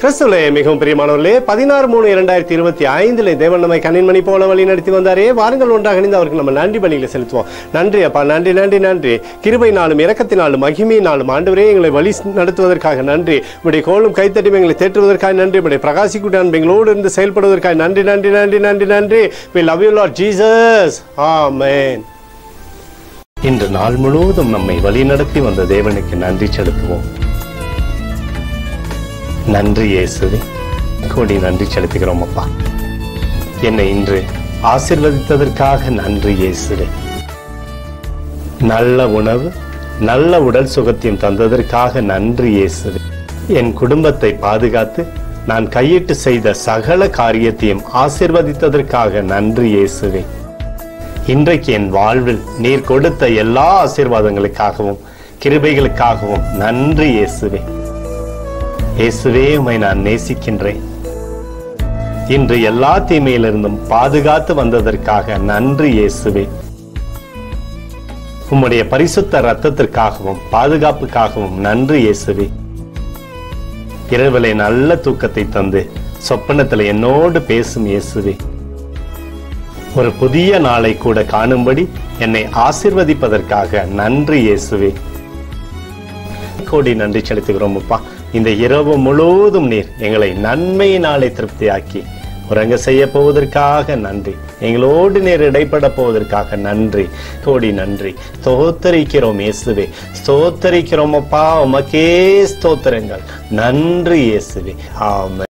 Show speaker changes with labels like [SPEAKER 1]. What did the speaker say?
[SPEAKER 1] கிறிஸ்துவிலே மிகவும் பிரியமானவர்களே, 16/3/2025 தேவன் நம்மை கண்ணின்மணி போல வழி நடத்தி வந்தாரே. வாருங்கள் ஒன்றாக இணைந்து அவருக்கு நம்ம நன்றி பலிகளை செலுத்துவோம். நன்றி அப்பா, நன்றி நன்றி நன்றி. கிருபையினாலும் இரக்கத்தினாலும் மகிமையினாலும் ஆண்டவரே எங்களை வழி நடத்துவதற்காக நன்றி. உடைய கோலும் கைத்தட்டி எங்களை தேற்றுவதற்காக நன்றி. உடைய பிரகாசிக்குடைய அன்பு எங்களோடு இருந்து செயல்படுவதற்காக நன்றி நன்றி நன்றி நன்றி நன்றி. We love you Lord Jesus. Amen. இன்று நாள் முழுவதும் நம்மை வழி நடத்தி வந்த தேவனுக்கு நன்றி செலுத்துவோம். நன்றி இயேசுவே, கோடி நன்றி செலுத்துகிறோம் அப்பா. என்னை இன்று ஆசீர்வதித்ததற்காக நன்றி இயேசுவே. நல்ல உணவு, நல்ல உடல் சுகத்தையும் தந்ததற்காக நன்றி இயேசுவே. என் குடும்பத்தை பாதுகாத்து நான் கையிட்டு செய்த சகல காரியத்தையும் ஆசீர்வதித்ததற்காக நன்றி இயேசுவே. இன்றைக்கு என் வாழ்வில் நீர் கொடுத்த எல்லா ஆசீர்வாதங்களுக்காகவும் கிருபைகளுக்காகவும் நன்றி இயேசுவே. இயேசுவே, உம்மை நான் நேசிக்கின்றேன். இன்று எல்லா தீமையிலிருந்தும் பாதுகாத்து வந்ததற்காக நன்றி இயேசுவே. உம்முடைய பரிசுத்த இரத்தத்திற்காகவும் பாதுகாப்புக்காகவும் நன்றி இயேசுவே. இரவிலே நல்ல தூக்கத்தை தந்து சொப்பனத்தில் என்னோடு பேசும் இயேசுவே. ஒரு புதிய நாளை கூட காணும்படி என்னை ஆசீர்வதிப்பதற்காக நன்றி இயேசுவே. கோடி நன்றி செலுத்துகிறோம் அப்பா. இந்த இரவு முழுவதும் நீர் எங்களை நன்மையினாலே திருப்தியாக்கி உறங்க செய்ய போவதற்காக நன்றி. எங்களோடு நீர் இடைப்பட போவதற்காக நன்றி. கோடி நன்றி. ஸ்தோத்தரிக்கிறோம் இயேசுவே, ஸ்தோத்தரிக்கிறோம் அப்பா. உமக்கே ஸ்தோத்திரங்கள். நன்றி இயேசுவே. ஆமென்.